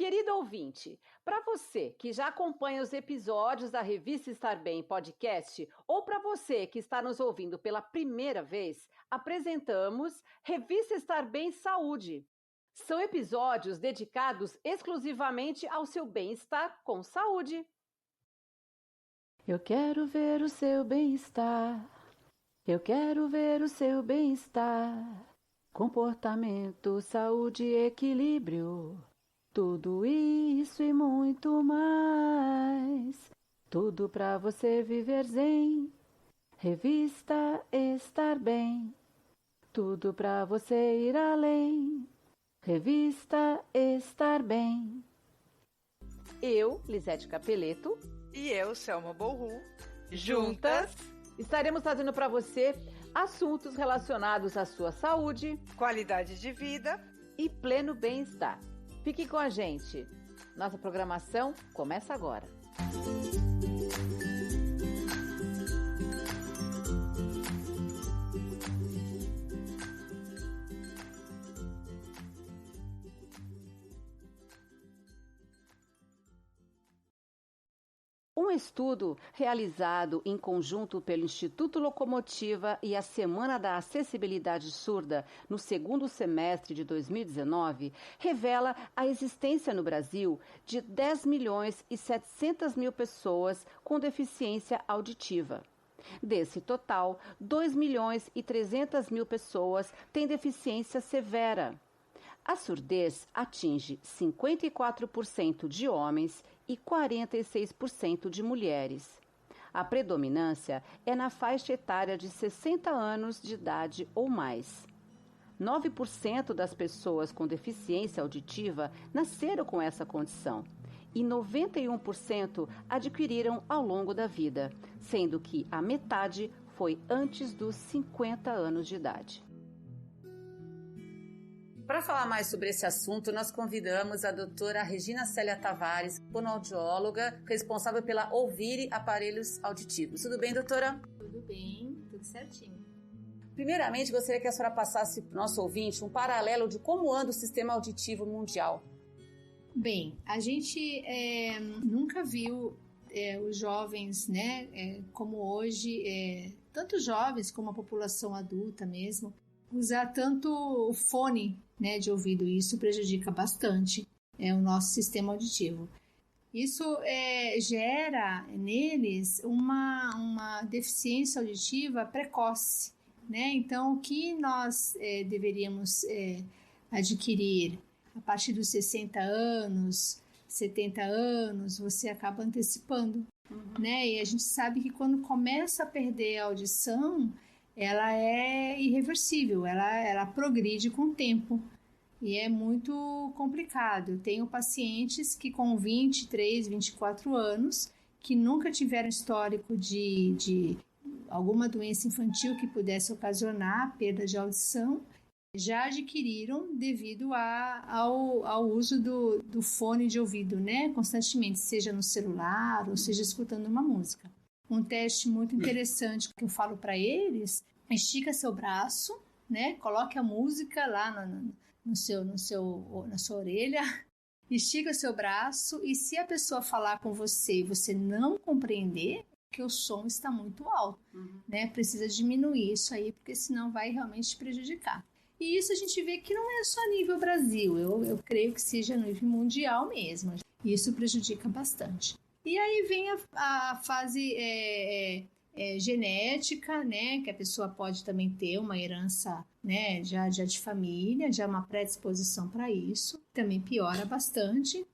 Querido ouvinte, para você que já acompanha os episódios da Revista Estar Bem Podcast, ou para você que está nos ouvindo pela primeira vez, apresentamos Revista Estar Bem Saúde. São episódios dedicados exclusivamente ao seu bem-estar com saúde. Eu quero ver o seu bem-estar. Eu quero ver o seu bem-estar. Comportamento, saúde e equilíbrio. Tudo isso e muito mais. Tudo pra você viver zen. Revista Estar Bem. Tudo pra você ir além. Revista Estar Bem. Eu, Lisete Capeleto. E eu, Selma Borru. Juntas estaremos trazendo para você assuntos relacionados à sua saúde, qualidade de vida e pleno bem-estar. Fique com a gente. Nossa programação começa agora. Um estudo realizado em conjunto pelo Instituto Locomotiva e a Semana da Acessibilidade Surda no segundo semestre de 2019 revela a existência no Brasil de 10.700.000 pessoas com deficiência auditiva. Desse total, 2.300.000 pessoas têm deficiência severa. A surdez atinge 54% de homens e 46% de mulheres. A predominância é na faixa etária de 60 anos de idade ou mais. 9% das pessoas com deficiência auditiva nasceram com essa condição e 91% adquiriram ao longo da vida, sendo que a metade foi antes dos 50 anos de idade. Para falar mais sobre esse assunto, nós convidamos a doutora Regina Célia Tavares, fonoaudióloga, responsável pela Ouvire Aparelhos Auditivos. Tudo bem, doutora? Tudo bem, tudo certinho. Primeiramente, gostaria que a senhora passasse para o nosso ouvinte um paralelo de como anda o sistema auditivo mundial. Bem, a gente nunca viu os jovens, né, como hoje, tanto jovens como a população adulta mesmo, usar tanto o fone, né, de ouvido. Isso prejudica bastante o nosso sistema auditivo. Isso gera neles uma deficiência auditiva precoce, né? Então, o que nós deveríamos adquirir a partir dos 60 anos, 70 anos, você acaba antecipando, né? E a gente sabe que quando começa a perder a audição, ela é irreversível, ela progride com o tempo e é muito complicado. Eu tenho pacientes que com 23, 24 anos, que nunca tiveram histórico de alguma doença infantil que pudesse ocasionar perda de audição, já adquiriram devido ao uso do fone de ouvido, né, constantemente, seja no celular ou seja escutando uma música. Um teste muito interessante que eu falo para eles: estica seu braço, né? Coloque a música lá na sua orelha, estica seu braço e se a pessoa falar com você e você não compreender, que o som está muito alto, né? Precisa diminuir isso aí, porque senão vai realmente te prejudicar. E isso a gente vê que não é só nível Brasil, eu creio que seja nível mundial mesmo. E isso prejudica bastante. E aí vem a fase genética, né, que a pessoa pode também ter uma herança, né, já de família, já uma predisposição para isso, também piora bastante.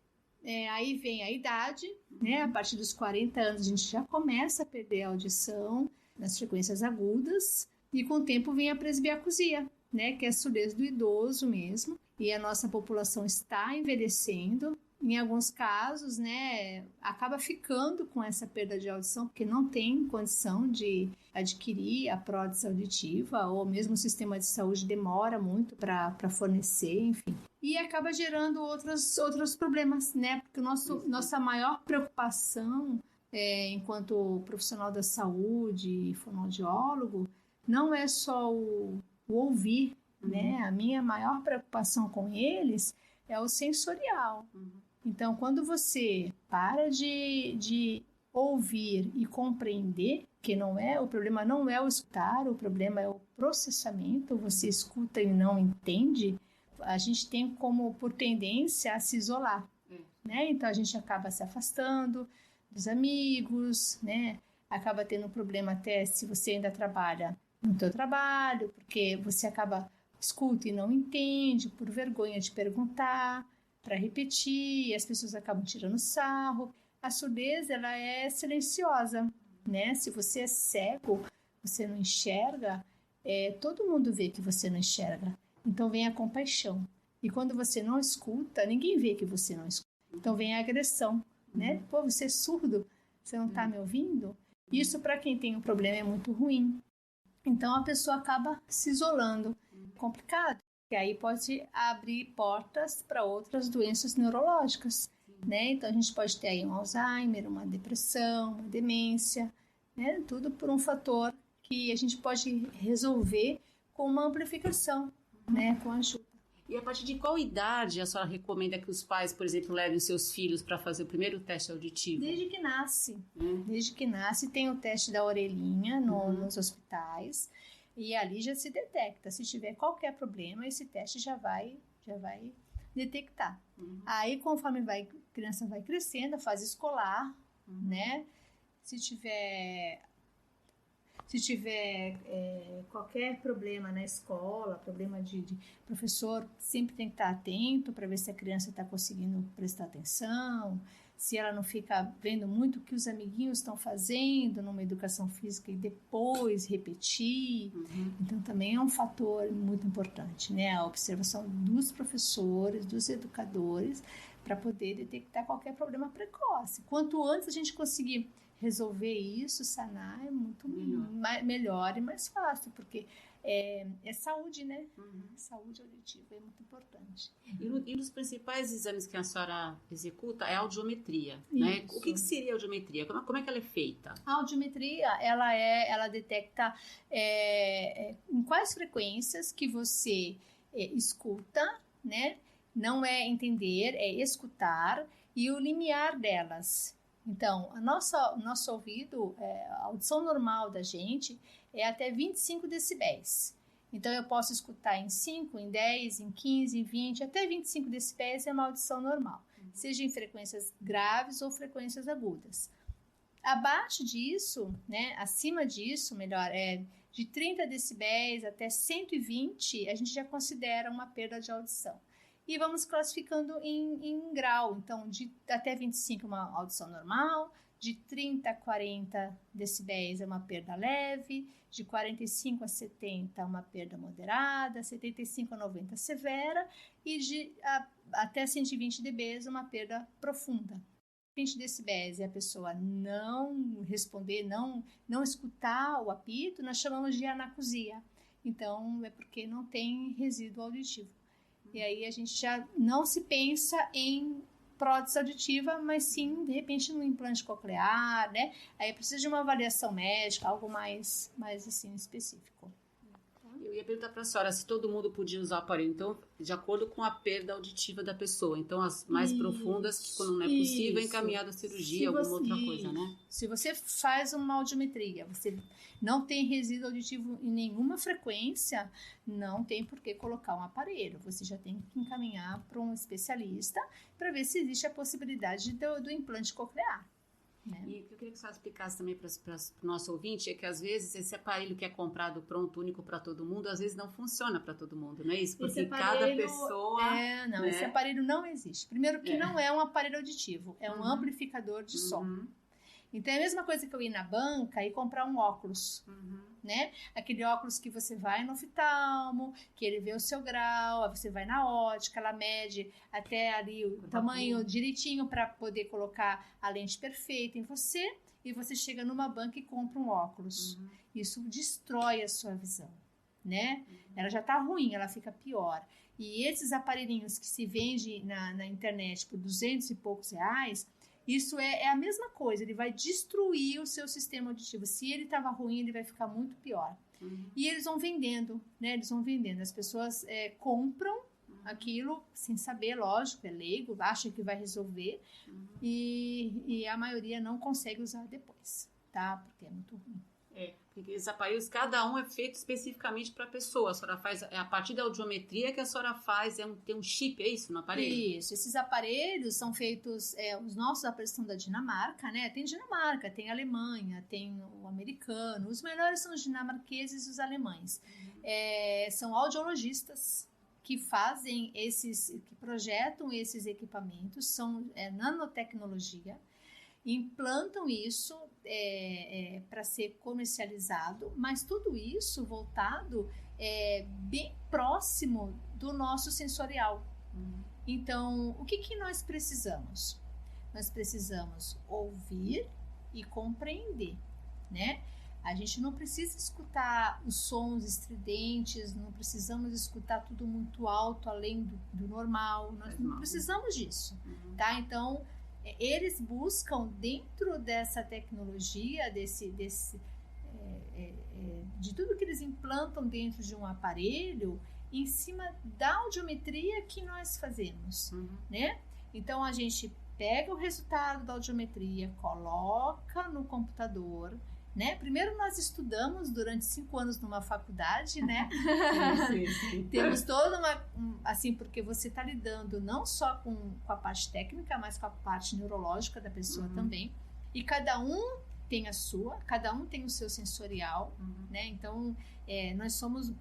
Aí vem a idade, né, a partir dos 40 anos a gente já começa a perder a audição nas frequências agudas e com o tempo vem a presbiacusia, né, que é a surdez do idoso mesmo, e a nossa população está envelhecendo. Em alguns casos, né, acaba ficando com essa perda de audição porque não tem condição de adquirir a prótese auditiva ou mesmo o sistema de saúde demora muito para fornecer, enfim. E acaba gerando outros problemas, né, porque nossa maior preocupação enquanto profissional da saúde, fonoaudiólogo, não é só o ouvir, né, a minha maior preocupação com eles é o sensorial. Então, quando você para de ouvir e compreender, que o problema não é o escutar, o problema é o processamento, você escuta e não entende, a gente tem como por tendência a se isolar, né? Então a gente acaba se afastando dos amigos, né? Acaba tendo problema até se você ainda trabalha no teu trabalho, porque você escuta e não entende, por vergonha de perguntar, para repetir, e as pessoas acabam tirando sarro. A surdez, ela é silenciosa, né? Se você é cego, você não enxerga, todo mundo vê que você não enxerga. Então vem a compaixão. E quando você não escuta, ninguém vê que você não escuta. Então vem a agressão, né? Pô, você é surdo, você não está me ouvindo? Isso para quem tem um problema é muito ruim. Então a pessoa acaba se isolando. Complicado. E aí pode abrir portas para outras doenças neurológicas, né? Então a gente pode ter aí um Alzheimer, uma depressão, uma demência, né? Tudo por um fator que a gente pode resolver com uma amplificação, né? Com ajuda. E a partir de qual idade a senhora recomenda que os pais, por exemplo, levem os seus filhos para fazer o primeiro teste auditivo? Desde que nasce. Desde que nasce tem o teste da orelhinha nos hospitais e ali já se detecta. Se tiver qualquer problema, esse teste já vai detectar. Aí, conforme a criança vai crescendo, a fase escolar, né? Se tiver qualquer problema na escola, problema de professor, sempre tem que estar atento para ver se a criança está conseguindo prestar atenção, se ela não fica vendo muito o que os amiguinhos estão fazendo numa educação física e depois repetir. Então, também é um fator muito importante, né? A observação dos professores, dos educadores, para poder detectar qualquer problema precoce. Quanto antes a gente conseguir resolver isso, sanar, é muito melhor e mais fácil, porque é saúde, né? Saúde auditiva é muito importante. E um dos principais exames que a senhora executa é a audiometria, né? O que seria a audiometria? Como é que ela é feita? A audiometria, ela detecta em quais frequências que você escuta, né? Não é entender, é escutar, e o limiar delas. Então, o nosso ouvido, a audição normal da gente é até 25 decibéis. Então, eu posso escutar em 5, em 10, em 15, em 20, até 25 decibéis é uma audição normal, seja em frequências graves ou frequências agudas. Abaixo disso, né, acima disso, melhor, de 30 decibéis até 120, a gente já considera uma perda de audição. E vamos classificando em grau. Então, até 25 é uma audição normal, de 30 a 40 decibéis é uma perda leve, de 45 a 70 uma perda moderada, 75 a 90 severa e até 120 dB uma perda profunda. 20 decibéis e a pessoa não responder, não escutar o apito, nós chamamos de anacusia. Então, é porque não tem resíduo auditivo. E aí a gente já não se pensa em prótese auditiva, mas sim, de repente, no implante coclear, né? Aí precisa de uma avaliação médica, algo mais assim, específico. Eu ia perguntar para a senhora se todo mundo podia usar o aparelho, então, de acordo com a perda auditiva da pessoa. Então, as mais profundas, quando não é possível, é encaminhada à cirurgia, alguma outra coisa, né? Se você faz uma audiometria, você não tem resíduo auditivo em nenhuma frequência, não tem por que colocar um aparelho. Você já tem que encaminhar para um especialista para ver se existe a possibilidade do implante coclear. Né? E o que eu queria que você explicasse também para o nosso ouvinte é que às vezes esse aparelho que é comprado pronto, único para todo mundo, às vezes não funciona para todo mundo, não é isso? Porque cada pessoa... Não, né? Esse aparelho não existe. Primeiro que não é um aparelho auditivo, é um amplificador de som. Então é a mesma coisa que eu ir na banca e comprar um óculos, né? Aquele óculos que você vai no oftalmo, que ele vê o seu grau, aí você vai na ótica, ela mede até ali o tamanho direitinho para poder colocar a lente perfeita em você, e você chega numa banca e compra um óculos. Isso destrói a sua visão, né? Ela já tá ruim, ela fica pior. E esses aparelhinhos que se vende na internet por 200 e poucos reais, isso é a mesma coisa, ele vai destruir o seu sistema auditivo. Se ele estava ruim, ele vai ficar muito pior. E eles vão vendendo, né? Eles vão vendendo. As pessoas compram aquilo sem saber, lógico, é leigo, acha que vai resolver e a maioria não consegue usar depois, tá? Porque é muito ruim. Porque esses aparelhos, cada um é feito especificamente para a pessoa. A senhora faz, a partir da audiometria que a senhora faz, tem um chip, é isso, no aparelho? Isso, esses aparelhos são feitos, os nossos aparelhos são da Dinamarca, né? Tem Dinamarca, tem Alemanha, tem o americano. Os melhores são os dinamarqueses e os alemães. São audiologistas que fazem que projetam esses equipamentos, são nanotecnologia, implantam isso para ser comercializado, mas tudo isso voltado bem próximo do nosso sensorial. Então, o que nós precisamos? Nós precisamos ouvir e compreender, né? A gente não precisa escutar os sons estridentes, não precisamos escutar tudo muito alto, além do normal, nós não precisamos disso, tá? Então, eles buscam dentro dessa tecnologia, de tudo que eles implantam dentro de um aparelho, em cima da audiometria que nós fazemos, né? Então, a gente pega o resultado da audiometria, coloca no computador, né? Primeiro nós estudamos durante 5 anos numa faculdade, né? Sim. Temos toda assim, porque você está lidando não só com a parte técnica, mas com a parte neurológica da pessoa também. E cada um tem a sua, cada um tem o seu sensorial, né? Então, nós somos...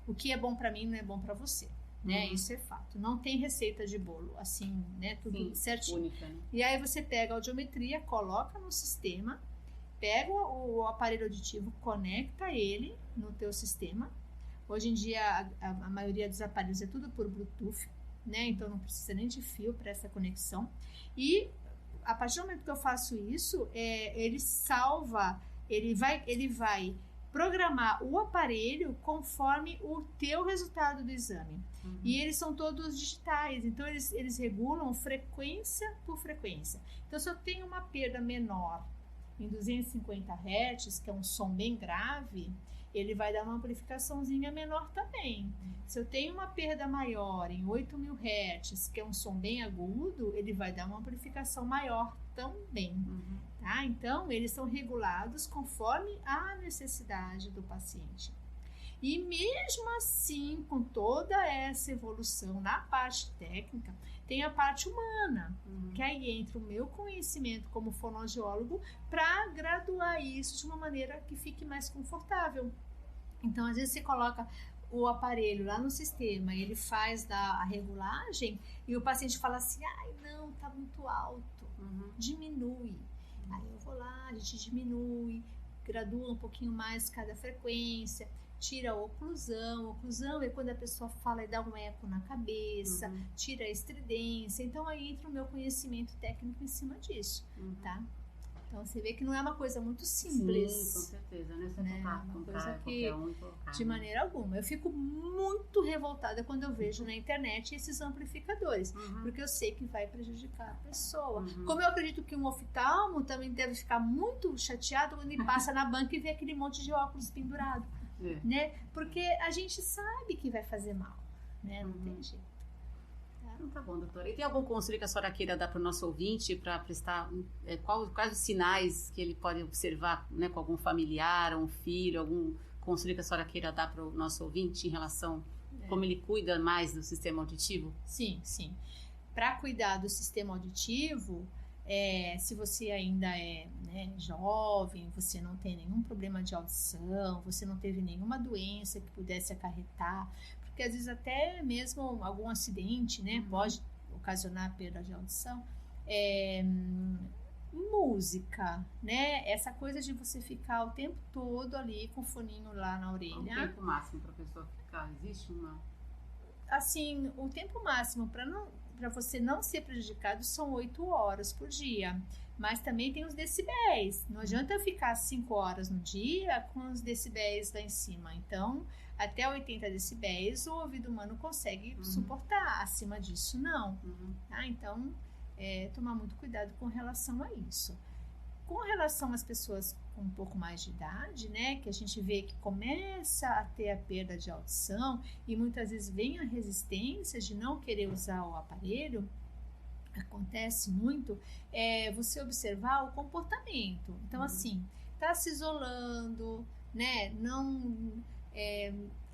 o que é bom para mim não é bom para você, né? Isso é fato. Não tem receita de bolo, assim, né? Tudo certinho. Única, né? E aí você pega a audiometria, coloca no sistema, pega o aparelho auditivo, conecta ele no teu sistema. Hoje em dia, a maioria dos aparelhos é tudo por Bluetooth, né? Então, não precisa nem de fio para essa conexão. E, a partir do momento que eu faço isso, ele salva, ele vai programar o aparelho conforme o teu resultado do exame. E eles são todos digitais, então eles regulam frequência por frequência. Então, se eu tenho uma perda menor em 250 Hz, que é um som bem grave, ele vai dar uma amplificaçãozinha menor também. Se eu tenho uma perda maior em 8.000 Hz, que é um som bem agudo, ele vai dar uma amplificação maior também. Tá? Então, eles são regulados conforme a necessidade do paciente. E mesmo assim, com toda essa evolução na parte técnica, tem a parte humana, que aí entra o meu conhecimento como fonoaudiólogo para graduar isso de uma maneira que fique mais confortável. Então, às vezes você coloca o aparelho lá no sistema, ele faz a regulagem e o paciente fala assim, ai não, tá muito alto, diminui. Aí eu vou lá, a gente diminui, gradua um pouquinho mais cada frequência, tira a oclusão. Oclusão é quando a pessoa fala e dá um eco na cabeça, tira a estridência. Então, aí entra o meu conhecimento técnico em cima disso, tá? Então, você vê que não é uma coisa muito simples. Sim, com certeza, né? Uma coisa que, de maneira alguma. Eu fico muito revoltada quando eu vejo na internet esses amplificadores, porque eu sei que vai prejudicar a pessoa. Como eu acredito que um oftalmo também deve ficar muito chateado quando ele passa na banca e vê aquele monte de óculos pendurado. Né? Porque a gente sabe que vai fazer mal, né? Não tem jeito. Então, tá bom, doutora. E tem algum conselho que a senhora queira dar para o nosso ouvinte para prestar quais os sinais que ele pode observar, né, com algum familiar, um filho, algum conselho que a senhora queira dar para o nosso ouvinte em relação como ele cuida mais do sistema auditivo? Sim. Para cuidar do sistema auditivo, se você ainda é jovem, você não tem nenhum problema de audição, você não teve nenhuma doença que pudesse acarretar, porque às vezes até mesmo algum acidente, né, pode ocasionar perda de audição. Música, né, essa coisa de você ficar o tempo todo ali com o foninho lá na orelha. O tempo máximo para a pessoa ficar, existe uma... Assim, o tempo máximo para você não ser prejudicado são 8 horas por dia, mas também tem os decibéis. Não adianta ficar 5 horas no dia com os decibéis lá em cima. Então, até 80 decibéis o ouvido humano consegue suportar, acima disso não. Tá? Então, tomar muito cuidado com relação a isso. Com relação às pessoas com um pouco mais de idade, né, que a gente vê que começa a ter a perda de audição e muitas vezes vem a resistência de não querer usar o aparelho, acontece muito, você observar o comportamento. Então, assim, tá se isolando, né, não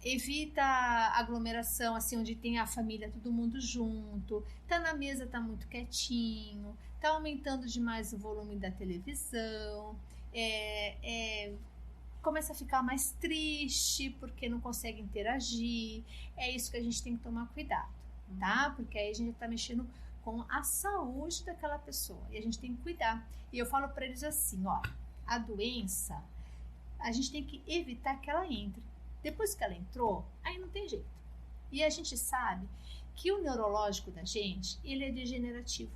evita aglomeração, assim, onde tem a família, todo mundo junto, tá na mesa, tá muito quietinho, tá aumentando demais o volume da televisão, começa a ficar mais triste porque não consegue interagir. É isso que a gente tem que tomar cuidado, tá? Porque aí a gente tá mexendo com a saúde daquela pessoa e a gente tem que cuidar. E eu falo para eles assim, ó, a doença, a gente tem que evitar que ela entre. Depois que ela entrou, aí não tem jeito. E a gente sabe que o neurológico da gente, ele é degenerativo,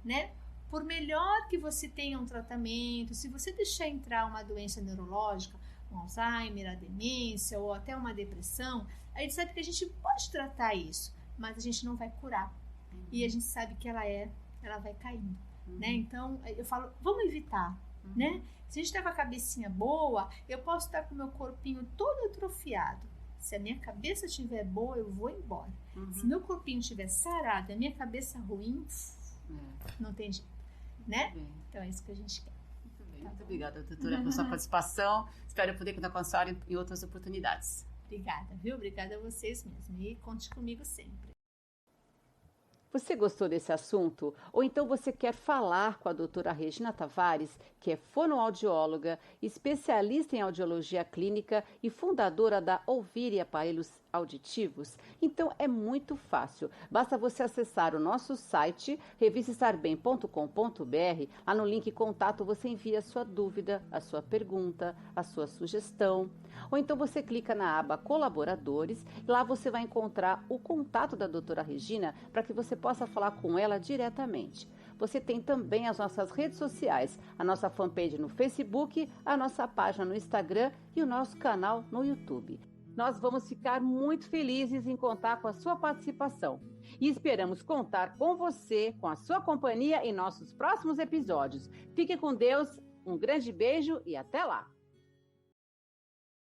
né? Por melhor que você tenha um tratamento, se você deixar entrar uma doença neurológica, um Alzheimer, a demência ou até uma depressão, a gente sabe que a gente pode tratar isso, mas a gente não vai curar. E a gente sabe que ela vai caindo, né? Então, eu falo, vamos evitar, né? Se a gente tá com a cabecinha boa, eu posso estar com o meu corpinho todo atrofiado. Se a minha cabeça estiver boa, eu vou embora. Se meu corpinho estiver sarado e a minha cabeça ruim, não tem jeito, né? Então é isso que a gente quer. Muito bem. Muito obrigada, doutora, pela sua participação. Espero poder contar com a senhora em outras oportunidades. Obrigada, viu? Obrigada a vocês mesmo. E conte comigo sempre. Você gostou desse assunto? Ou então você quer falar com a doutora Regina Tavares, que é fonoaudióloga, especialista em audiologia clínica e fundadora da Ouvir e Aparelhos Auditivos? Então é muito fácil. Basta você acessar o nosso site, revistaestarbem.com.br. Lá no link contato você envia a sua dúvida, a sua pergunta, a sua sugestão. Ou então você clica na aba Colaboradores. Lá você vai encontrar o contato da doutora Regina para que você possa falar com ela diretamente. Você tem também as nossas redes sociais, a nossa fanpage no Facebook, a nossa página no Instagram e o nosso canal no YouTube. Nós vamos ficar muito felizes em contar com a sua participação. E esperamos contar com você, com a sua companhia em nossos próximos episódios. Fique com Deus, um grande beijo e até lá!